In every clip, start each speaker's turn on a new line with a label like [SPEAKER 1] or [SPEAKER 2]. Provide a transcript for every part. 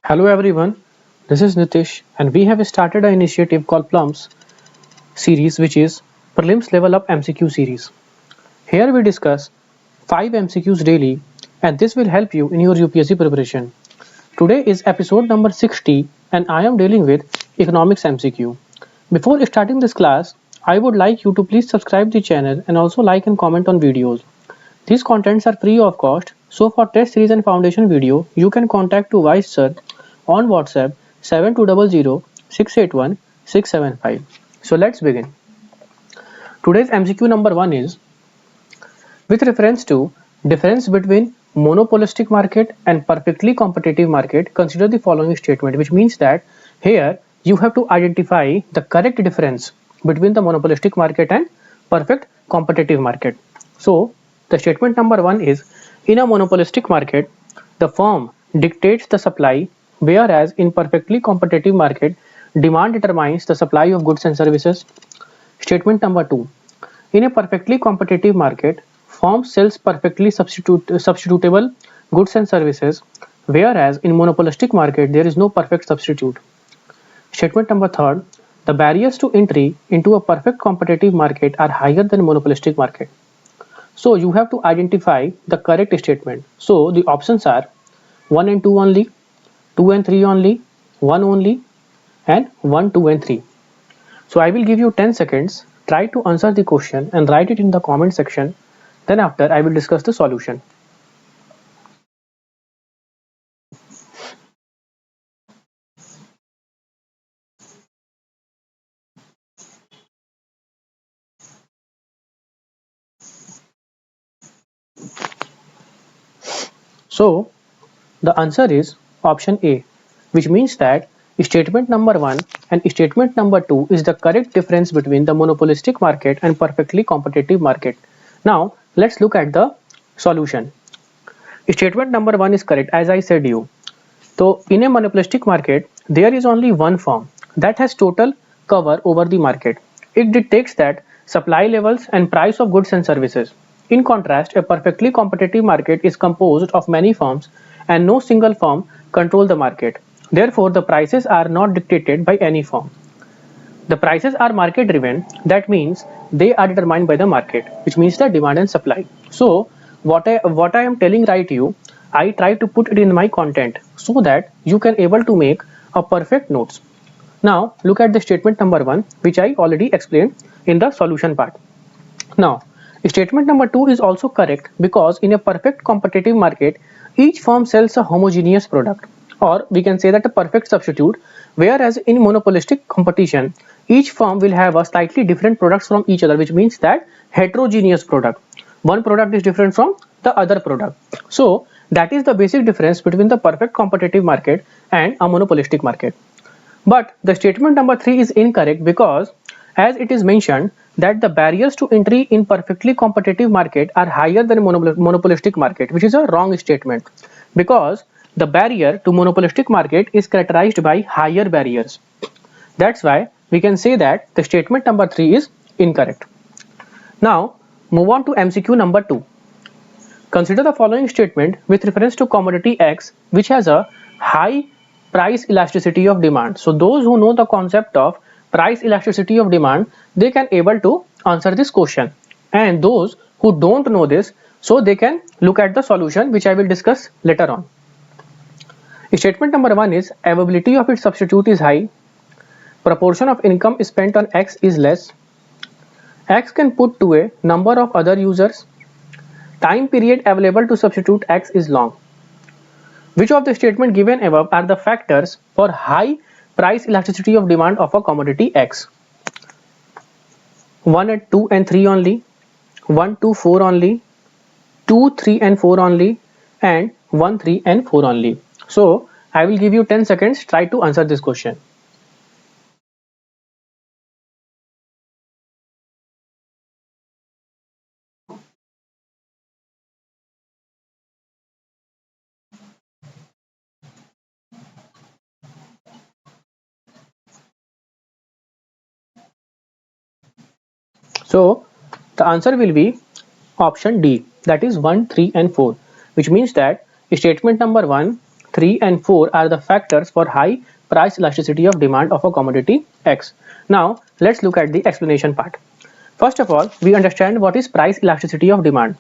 [SPEAKER 1] Hello everyone, this is Nitish and we have started an initiative called Plums series, which is Prelims Level Up MCQ series. Here we discuss 5 MCQs daily and this will help you in your UPSC preparation. Today is episode number 60 and I am dealing with Economics MCQ. Before starting this class, I would like you to please subscribe the channel and also like and comment on videos. These contents are free of cost, so for test series and foundation video, you can contact to Vysh sir on WhatsApp 7200 681 675. So let's begin. Today's MCQ number 1 is with reference to difference between monopolistic market and perfectly competitive market, consider the following statement, which means that here you have to identify the correct difference between the monopolistic market and perfect competitive market. So the statement number 1 is in a monopolistic market, the firm dictates the supply, whereas in perfectly competitive market, demand determines the supply of goods and services. Statement number 2. In a perfectly competitive market, firm sells perfectly substitutable goods and services, whereas in monopolistic market there is no perfect substitute. Statement number 3. The barriers to entry into a perfect competitive market are higher than monopolistic market. So you have to identify the correct statement. So the options are 1 and 2 only, 2 and 3 only, 1 only, and 1, 2 and 3. So I will give you 10 seconds. Try to answer the question and write it in the comment section. Then after I will discuss the solution. So the answer is option A, which means that statement number 1 and statement number 2 is the correct difference between the monopolistic market and perfectly competitive market. Now let's look at the solution. Statement number 1 is correct, as I said you. So in a monopolistic market, there is only one firm that has total cover over the market. It dictates that supply levels and price of goods and services. In contrast, a perfectly competitive market is composed of many firms and no single firm controls the market. Therefore, the prices are not dictated by any firm. The prices are market driven, that means they are determined by the market, which means the demand and supply. So what I am telling right you, I try to put it in my content so that you can able to make a perfect notes. Now look at the statement number 1, which I already explained in the solution part. Now statement number 2 is also correct because in a perfect competitive market, each firm sells a homogeneous product, or we can say that a perfect substitute, whereas in monopolistic competition, each firm will have a slightly different products from each other, which means that heterogeneous product. One product is different from the other product. So that is the basic difference between the perfect competitive market and a monopolistic market. But the statement number 3 is incorrect because as it is mentioned that the barriers to entry in perfectly competitive market are higher than monopolistic market, which is a wrong statement because the barrier to monopolistic market is characterized by higher barriers. That's why we can say that the statement number 3 is incorrect. Now move on to MCQ number 2. Consider the following statement with reference to commodity X, which has a high price elasticity of demand. So those who know the concept of price elasticity of demand, they can able to answer this question, and those who don't know this, so they can look at the solution, which I will discuss later on. Statement number 1 is availability of its substitute is high, proportion of income spent on X is less, X can put to a number of other users, time period available to substitute X is long. Which of the statement given above are the factors for high price elasticity of demand of a commodity X? 1 and 2 and 3 only, 1, 2, 4 only, 2, 3 and 4 only, and 1, 3 and 4 only. So I will give you 10 seconds, try to answer this question. So the answer will be option D, that is 1, 3 and 4, which means that statement number 1, 3 and 4 are the factors for high price elasticity of demand of a commodity X. Now let's look at the explanation part. First of all, we understand what is price elasticity of demand.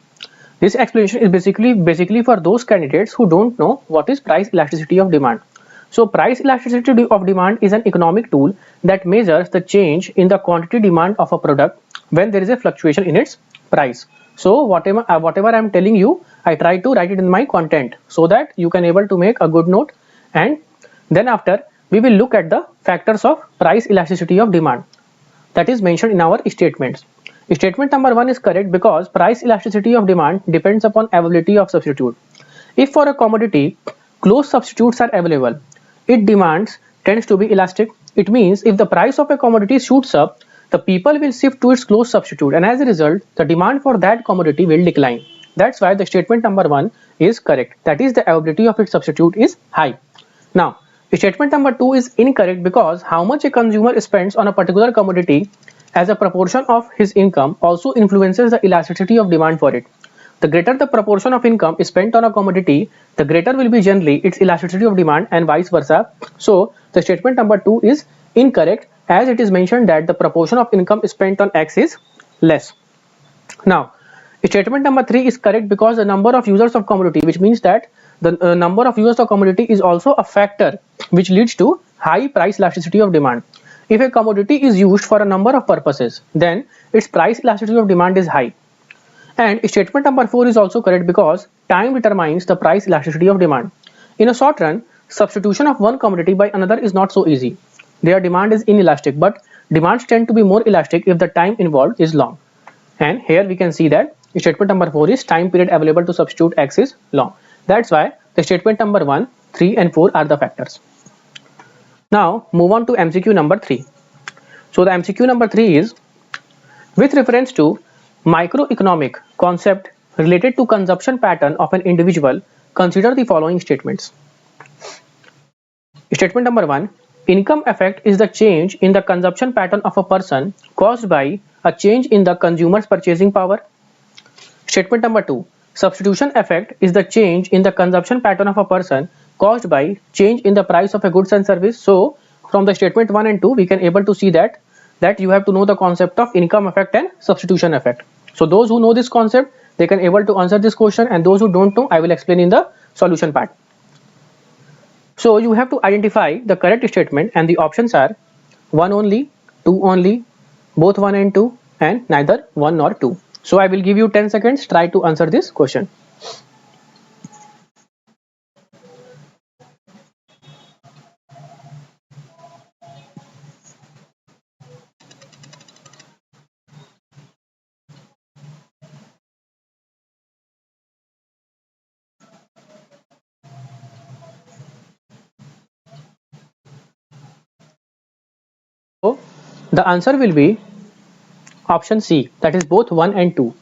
[SPEAKER 1] This explanation is basically for those candidates who don't know what is price elasticity of demand. So price elasticity of demand is an economic tool that measures the change in the quantity demand of a product when there is a fluctuation in its price. So whatever I am telling you, I try to write it in my content so that you can able to make a good note, and then after we will look at the factors of price elasticity of demand that is mentioned in our statements. Statement number 1 is correct because price elasticity of demand depends upon availability of substitute. If for a commodity close substitutes are available, its demands tends to be elastic. It means if the price of a commodity shoots up, the people will shift to its close substitute, and as a result, the demand for that commodity will decline. That's why the statement number 1 is correct. That is, the availability of its substitute is high. Now, statement number 2 is incorrect because how much a consumer spends on a particular commodity as a proportion of his income also influences the elasticity of demand for it. The greater the proportion of income is spent on a commodity, the greater will be generally its elasticity of demand, and vice versa. So the statement number 2 is incorrect, as it is mentioned that the proportion of income spent on X is less. Now, statement number 3 is correct because the number of users of commodity, which means that the number of users of commodity is also a factor which leads to high price elasticity of demand. If a commodity is used for a number of purposes, then its price elasticity of demand is high. And statement number 4 is also correct because time determines the price elasticity of demand. In a short run, substitution of one commodity by another is not so easy. Their demand is inelastic, but demands tend to be more elastic if the time involved is long. And here we can see that statement number 4 is time period available to substitute X is long. That's why the statement number 1, 3 and 4 are the factors. Now move on to MCQ number 3. So the MCQ number 3 is, with reference to microeconomic concept related to consumption pattern of an individual, consider the following statements. Statement number 1, income effect is the change in the consumption pattern of a person caused by a change in the consumer's purchasing power. Statement number 2, substitution effect is the change in the consumption pattern of a person caused by change in the price of a goods and service. So from the statement 1 and 2 we can able to see that you have to know the concept of income effect and substitution effect. So those who know this concept, they can able to answer this question, and those who don't know, I will explain in the solution part. So you have to identify the correct statement, and the options are 1 only, 2 only, both 1 and 2, and neither 1 nor 2. So I will give you 10 seconds, try to answer this question. So the answer will be option C, that is both 1 and 2,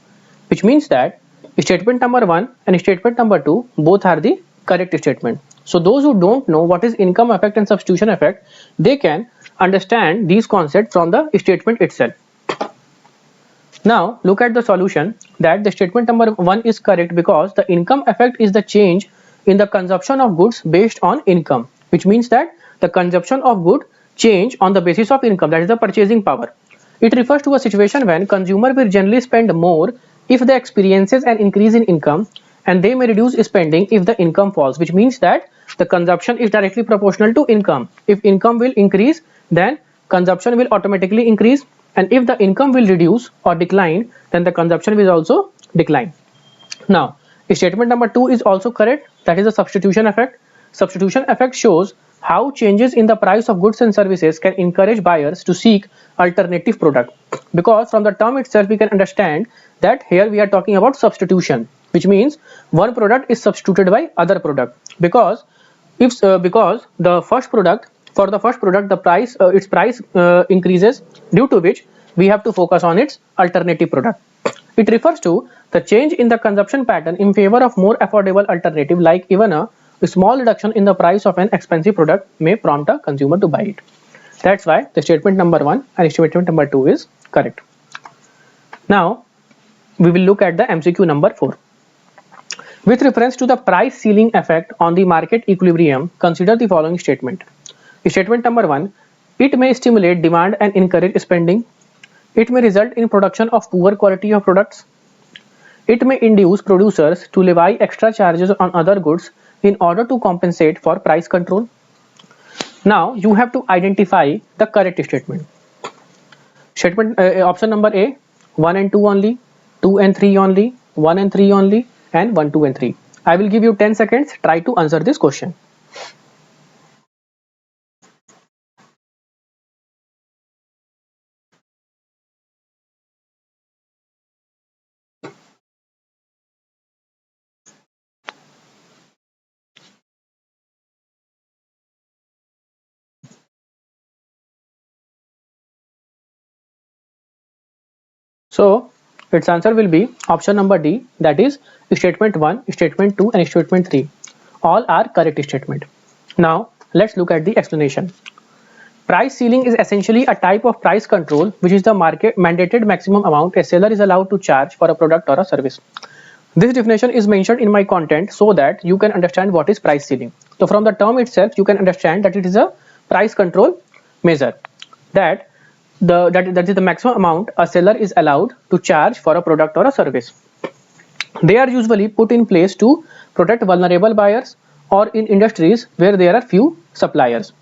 [SPEAKER 1] which means that statement number 1 and statement number 2 both are the correct statement. So those who don't know what is income effect and substitution effect, they can understand these concepts from the statement itself. Now look at the solution, that the statement number 1 is correct because the income effect is the change in the consumption of goods based on income, which means that the consumption of good change on the basis of income, that is the purchasing power. It refers to a situation when consumer will generally spend more if they experiences an increase in income, and they may reduce spending if the income falls, which means that the consumption is directly proportional to income. If income will increase, then consumption will automatically increase, and if the income will reduce or decline, then the consumption will also decline. Now statement number 2 is also correct, that is the substitution effect. Substitution effect shows how changes in the price of goods and services can encourage buyers to seek alternative product, because from the term itself we can understand that here we are talking about substitution, which means one product is substituted by other product, because the first product the price its price increases, due to which we have to focus on its alternative product. It refers to the change in the consumption pattern in favor of more affordable alternative, like even a small reduction in the price of an expensive product may prompt a consumer to buy it. That's why the statement number 1 and statement number 2 is correct. Now we will look at the MCQ number 4. With reference to the price ceiling effect on the market equilibrium, consider the following statement. Statement number 1, it may stimulate demand and encourage spending. It may result in production of poor quality of products. It may induce producers to levy extra charges on other goods in order to compensate for price control. Now you have to identify the correct statement. Option number A, 1 and 2 only, 2 and 3 only, 1 and 3 only, and 1, 2 and 3. I will give you 10 seconds. Try to answer this question. So its answer will be option number D, that is statement 1, statement 2 and statement 3. All are correct statement. Now let's look at the explanation. Price ceiling is essentially a type of price control which is the market mandated maximum amount a seller is allowed to charge for a product or a service. This definition is mentioned in my content so that you can understand what is price ceiling. So from the term itself you can understand that it is a price control measure, that is the maximum amount a seller is allowed to charge for a product or a service. They are usually put in place to protect vulnerable buyers or in industries where there are few suppliers.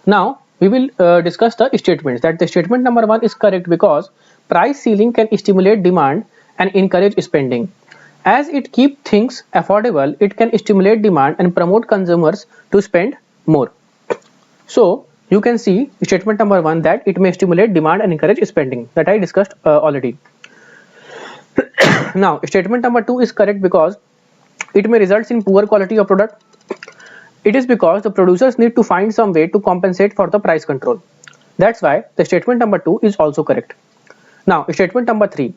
[SPEAKER 1] Now we will discuss the statements. That the statement number 1 is correct because price ceiling can stimulate demand and encourage spending. As it keeps things affordable, it can stimulate demand and promote consumers to spend more. So you can see statement number 1 that it may stimulate demand and encourage spending, that I discussed already. Now statement number 2 is correct because it may result in poor quality of product. It is because the producers need to find some way to compensate for the price control. That's why the statement number 2 is also correct. Now statement number 3,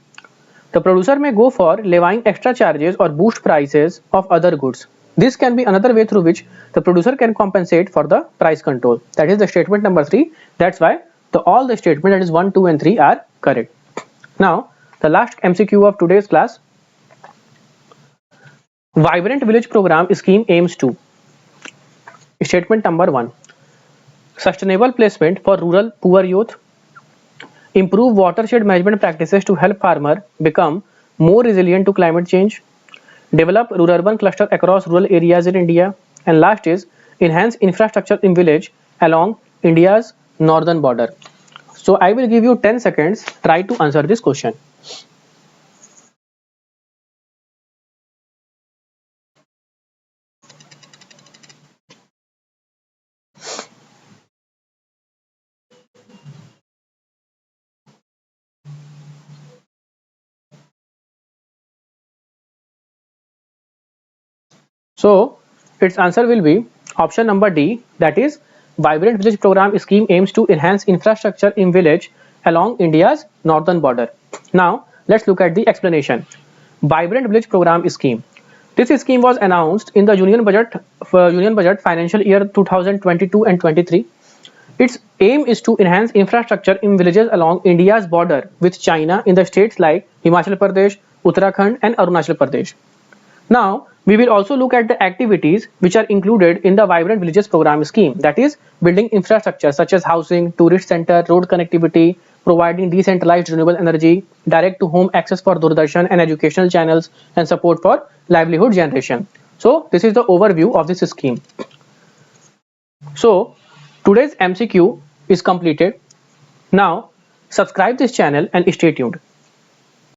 [SPEAKER 1] the producer may go for levying extra charges or boost prices of other goods. This can be another way through which the producer can compensate for the price control. That is the statement number 3. That's why all the statements, that is 1, 2 and 3 are correct. Now the last MCQ of today's class. Vibrant Village Program scheme aims to. Statement number 1, sustainable placement for rural poor youth. Improve watershed management practices to help farmers become more resilient to climate change. Develop rural-urban cluster across rural areas in India. And last is enhance infrastructure in village along India's northern border. So I will give you 10 seconds. Try to answer this question. So its answer will be option number D, that is Vibrant Village Program scheme aims to enhance infrastructure in village along India's northern border. Now let's look at the explanation. Vibrant Village Program scheme. This scheme was announced in the Union Budget financial year 2022 and 23. Its aim is to enhance infrastructure in villages along India's border with China in the states like Himachal Pradesh, Uttarakhand and Arunachal Pradesh. Now we will also look at the activities which are included in the Vibrant Villages Program scheme, that is building infrastructure such as housing, tourist center, road connectivity, providing decentralized renewable energy, direct to home access for Doordarshan and educational channels, and support for livelihood generation. So this is the overview of this scheme. So today's MCQ is completed. Now subscribe this channel and stay tuned.